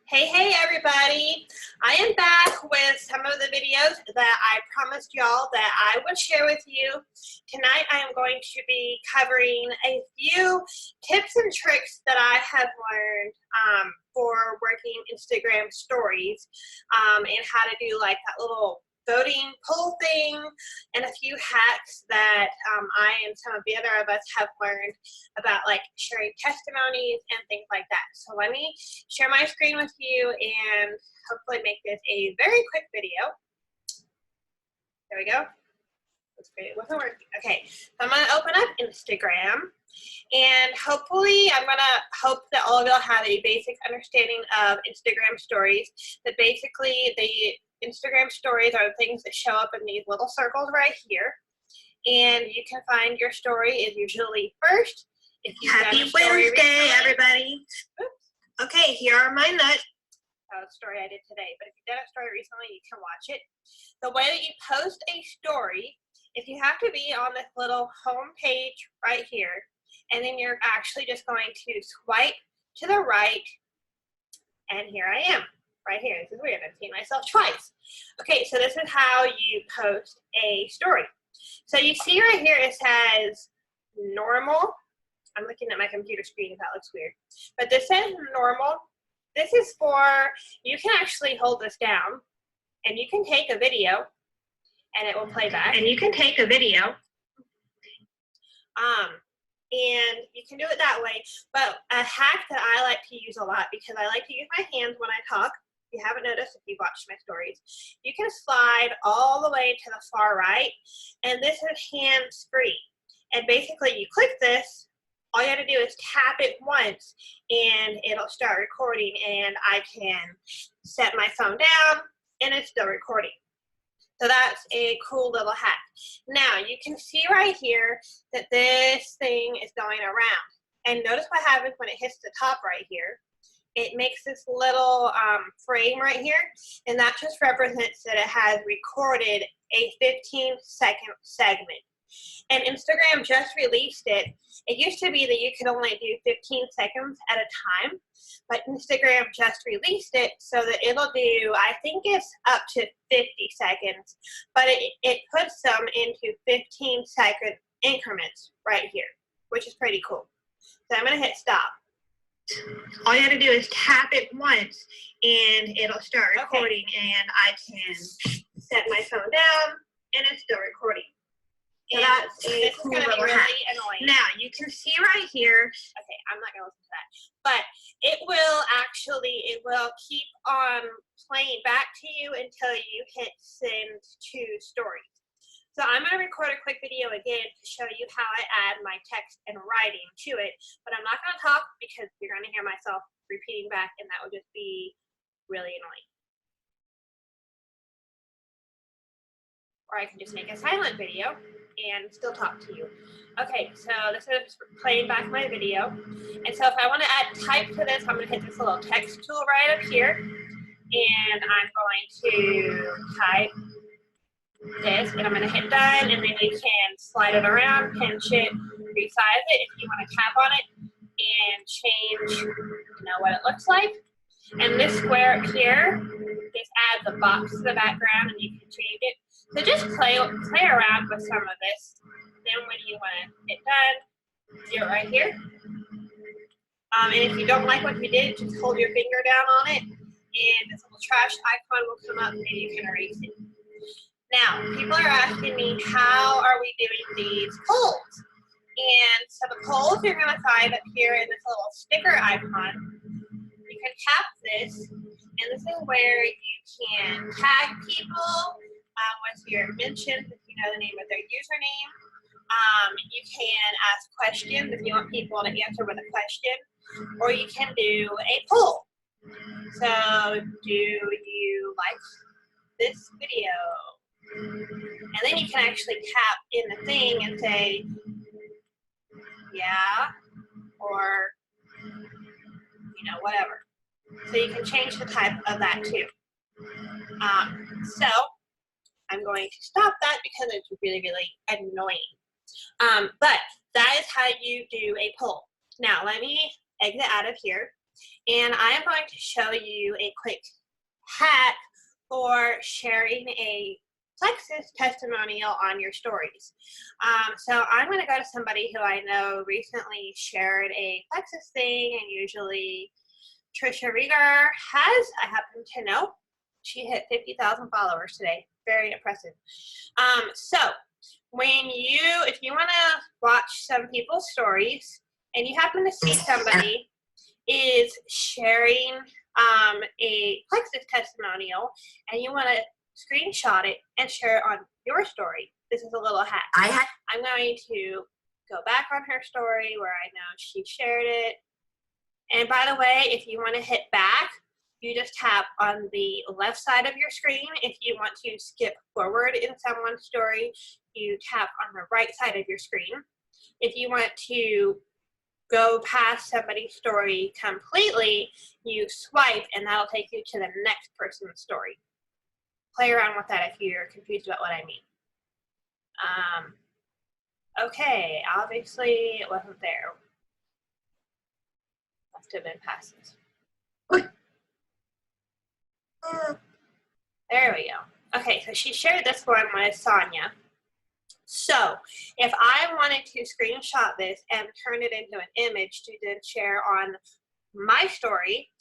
Hey everybody! I am back with some of the videos that I promised y'all that I would share with you. Tonight I am going to be covering a few tips and tricks that I have learned for working Instagram stories and how to do like that little voting poll thing and a few hacks that I and some of the other of us have learned about like sharing testimonies and things like that. So let me share my screen with you and hopefully make this a very quick video. There we go. That's great. It wasn't working. Okay, so I'm going to open up Instagram and hopefully I'm going to hope that all of y'all have a basic understanding of Instagram stories. That basically the Instagram stories are the things that show up in these little circles right here. And you can find your story is usually first. If you've Happy done a story Wednesday, recently, everybody. Oops. Okay, here are my nuts. That was a story I did today, but if you've done a story recently, you can watch it. The way that you post a story, if you have to be on this little home page right here, and then you're actually just going to swipe to the right, and here I am, right here. This is weird, I've seen myself twice. Okay, so this is how you post a story. So you see right here, it says normal. I'm looking at my computer screen if that looks weird. But this says normal. This is for, you can actually hold this down and you can take a video and it will play back. And you can take a video. And you can do it that way. But a hack that I like to use a lot because I like to use my hands when I talk. If you haven't noticed, if you've watched my stories, you can slide all the way to the far right. And this is hands-free. And basically you click this, all you have to do is tap it once and it'll start recording and I can set my phone down and it's still recording. So that's a cool little hack. Now you can see right here that this thing is going around. And notice what happens when it hits the top right here. It makes this little frame right here, and that just represents that it has recorded a 15-second segment. And Instagram just released it. It used to be that you could only do 15 seconds at a time, but Instagram just released it so that it'll do, I think it's up to 50 seconds, but it puts them into 15-second increments right here, which is pretty cool. So I'm gonna hit stop. All you have to do is tap it once and it'll start recording, and I can set my phone down and it's still recording. So that's a cool little hack. Annoying. Now you can see right here. Okay, I'm not gonna listen to that, but it will keep on playing back to you until you hit send to stories. So I'm gonna record a quick video again to show you how I add my text and writing to it, but I'm not gonna talk because you're gonna hear myself repeating back and that would just be really annoying. Or I can just make a silent video and still talk to you. Okay, so this is playing back my video. And so if I want to add type to this, I'm going to hit this little text tool right up here. And I'm going to type this, and I'm going to hit done, and then you can slide it around, pinch it, resize it if you want to tap on it, and change what it looks like. And this square up here, this adds a box to the background, and you can change it. So just play around with some of this. Then when you want to hit done, do it right here. And if you don't like what you did, just hold your finger down on it, and this little trash icon will come up, and you can erase it. Now, people are asking me, how are we doing these polls? And so the polls you're going to find up here in this little sticker icon. You can tap this, and this is where you can tag people with your mentions if you know the name of their username. You can ask questions if you want people to answer with a question, or you can do a poll. So, do you like this video? And then you can actually tap in the thing and say, yeah, or, whatever. So you can change the type of that too. So I'm going to stop that because it's really, really annoying. But that is how you do a poll. Now let me exit out of here and I am going to show you a quick hack for sharing a Plexus testimonial on your stories. So I'm going to go to somebody who I know recently shared a Plexus thing, and usually Trisha Rieger has, I happen to know. She hit 50,000 followers today. Very impressive. So if you want to watch some people's stories and you happen to see somebody is sharing a Plexus testimonial and you want to screenshot it and share it on your story, this is a little hack. I'm going to go back on her story where I know she shared it. And by the way, if you want to hit back, you just tap on the left side of your screen. If you want to skip forward in someone's story, you tap on the right side of your screen. If you want to go past somebody's story completely, you swipe and that'll take you to the next person's story. Play around with that if you're confused about what I mean. Okay, obviously it wasn't there. Must have been passes. There we go. Okay, so she shared this one with Sonia. So if I wanted to screenshot this and turn it into an image to then share on my story,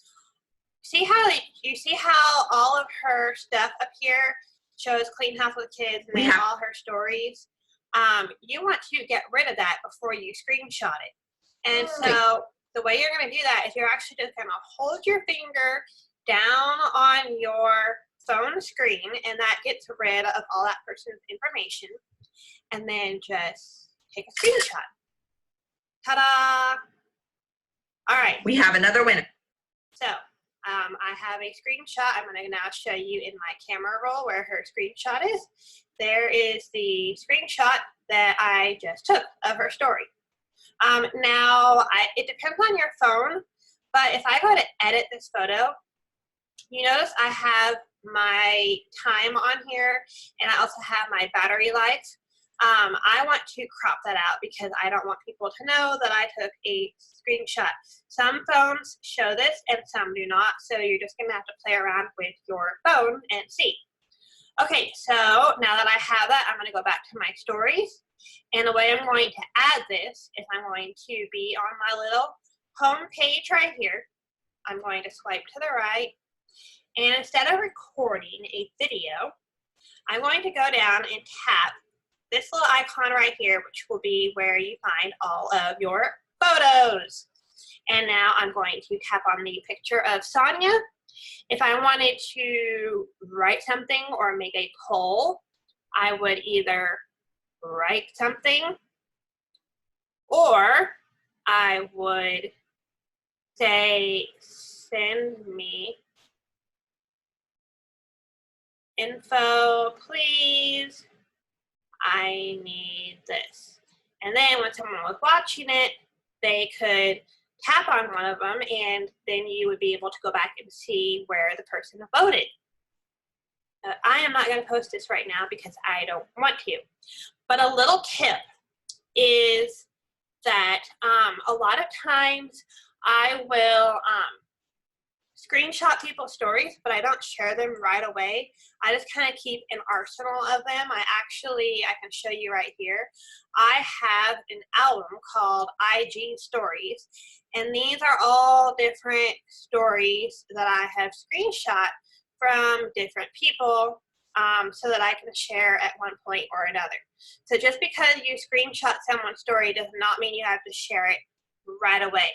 you see how all of her stuff up here shows Clean House with Kids and then all her stories? You want to get rid of that before you screenshot it. And so the way you're going to do that is you're actually just going to hold your finger down on your phone screen, and that gets rid of all that person's information, and then just take a screenshot. Ta-da! All right. We have another winner. So I have a screenshot. I'm going to now show you in my camera roll where her screenshot is. There is the screenshot that I just took of her story. Now, it depends on your phone, but if I go to edit this photo, you notice I have my time on here, and I also have my battery life. I want to crop that out because I don't want people to know that I took a screenshot. Some phones show this and some do not, so you're just going to have to play around with your phone and see. Okay, so now that I have that, I'm going to go back to my stories. And the way I'm going to add this is I'm going to be on my little home page right here. I'm going to swipe to the right. And instead of recording a video, I'm going to go down and tap this little icon right here, which will be where you find all of your photos. And now I'm going to tap on the picture of Sonia. If I wanted to write something or make a poll, I would either write something or I would say, send me info, please. I need this. And then when someone was watching it, they could tap on one of them, and then you would be able to go back and see where the person voted. I am not going to post this right now because I don't want to. But a little tip is that a lot of times I will screenshot people's stories, but I don't share them right away. I just kind of keep an arsenal of them. I can show you right here. I have an album called IG Stories, and these are all different stories that I have screenshot from different people so that I can share at one point or another. So just because you screenshot someone's story does not mean you have to share it right away.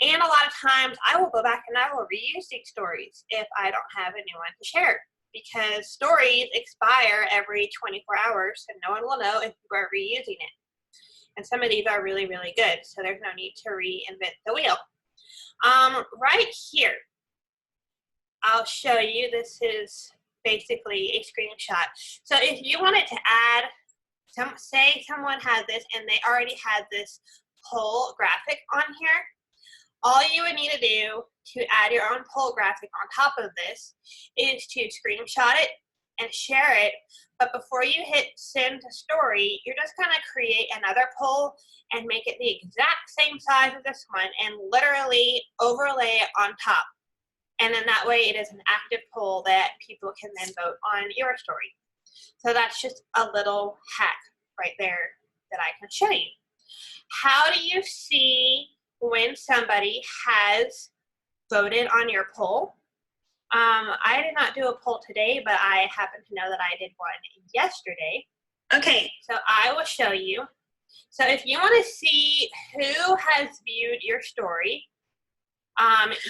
And a lot of times I will go back and I will reuse these stories if I don't have anyone to share, because stories expire every 24 hours and no one will know if you are reusing it. And some of these are really, really good, so there's no need to reinvent the wheel. Right here, I'll show you, this is basically a screenshot. So if you wanted to add, say someone had this and they already had this poll graphic on here, all you would need to do to add your own poll graphic on top of this is to screenshot it, and share it. But before you hit send to story, you're just gonna create another poll and make it the exact same size as this one and literally overlay it on top. And then that way it is an active poll that people can then vote on your story. So that's just a little hack right there that I can show you. How do you see when somebody has voted on your poll? I did not do a poll today, but I happen to know that I did one yesterday. Okay. So I will show you. So if you want to see who has viewed your story,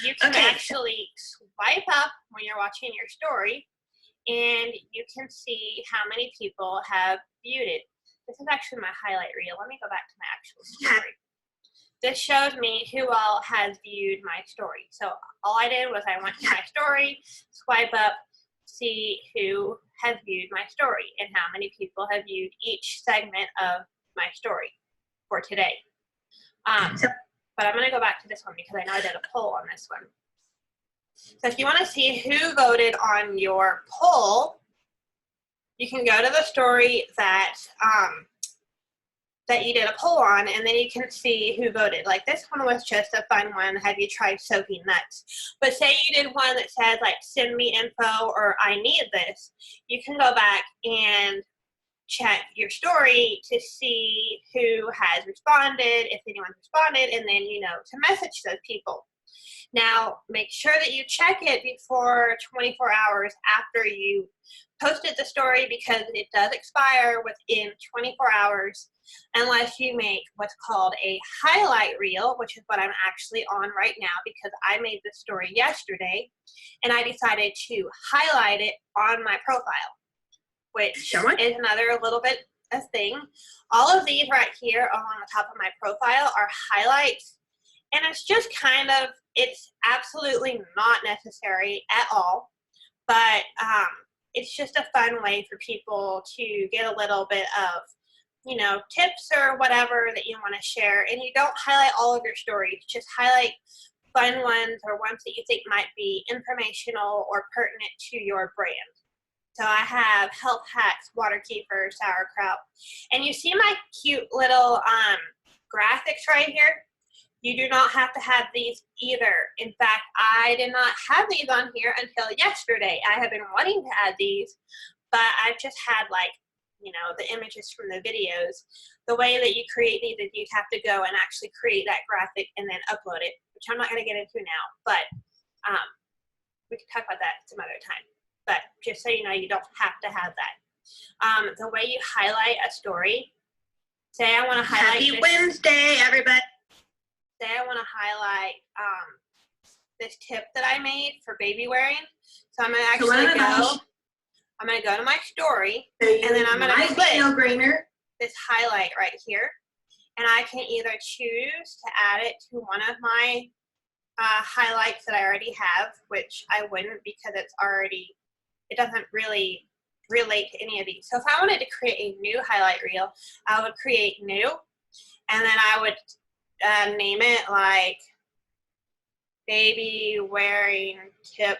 you can actually swipe up when you're watching your story, and you can see how many people have viewed it. This is actually my highlight reel. Let me go back to my actual story. This shows me who all has viewed my story. So all I did was I went to my story, swipe up, see who has viewed my story and how many people have viewed each segment of my story for today. But I'm going to go back to this one because I know I did a poll on this one. So if you want to see who voted on your poll, you can go to the story that that you did a poll on, and then you can see who voted. Like this one was just a fun one. Have you tried soaking nuts? But say you did one that says like send me info or I need this. You can go back and check your story to see who has responded, if anyone's responded, and then to message those people. Now make sure that you check it before 24 hours after you posted the story, because it does expire within 24 hours unless you make what's called a highlight reel, which is what I'm actually on right now because I made this story yesterday and I decided to highlight it on my profile, which is another little bit of thing. All of these right here along the top of my profile are highlights, and it's just it's absolutely not necessary at all, but it's just a fun way for people to get a little bit of tips or whatever that you want to share. And you don't highlight all of your stories, just highlight fun ones or ones that you think might be informational or pertinent to your brand. So I have health hacks, water kefir, sauerkraut, and you see my cute little graphics right here. You do not have to have these either. In fact, I did not have these on here until yesterday. I have been wanting to add these, but I've just had the images from the videos. The way that you create these is you have to go and actually create that graphic and then upload it, which I'm not going to get into now, but we can talk about that some other time. But just so you know, you don't have to have that. The way you highlight a story, say I want to highlight Happy Wednesday, everybody. Say I want to highlight this tip that I made for baby wearing. So I'm going to actually I'm going to go to my story, and then I'm going to click this highlight right here. And I can either choose to add it to one of my highlights that I already have, which I wouldn't because it doesn't really relate to any of these. So if I wanted to create a new highlight reel, I would create new, and then I would name it like baby wearing tip.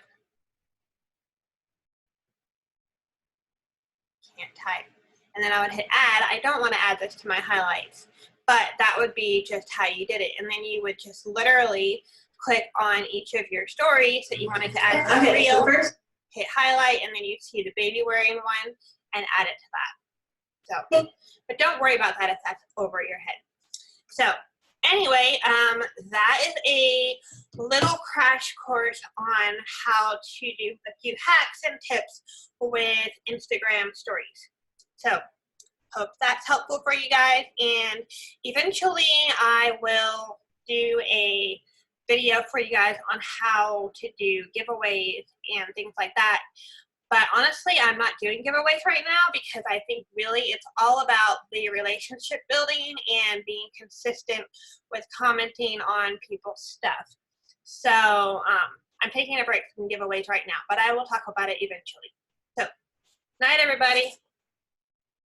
Can't type. And then I would hit add. I don't want to add this to my highlights, but that would be just how you did it. And then you would just literally click on each of your stories that you wanted to add to the reel, so first, hit highlight, and then you see the baby wearing one and add it to that. So, but don't worry about that if that's over your head. So anyway, that is a little crash course on how to do a few hacks and tips with Instagram stories. So hope that's helpful for you guys, and eventually I will do a video for you guys on how to do giveaways and things like that. But honestly, I'm not doing giveaways right now because I think really it's all about the relationship building and being consistent with commenting on people's stuff. So I'm taking a break from giveaways right now, but I will talk about it eventually. So, night everybody.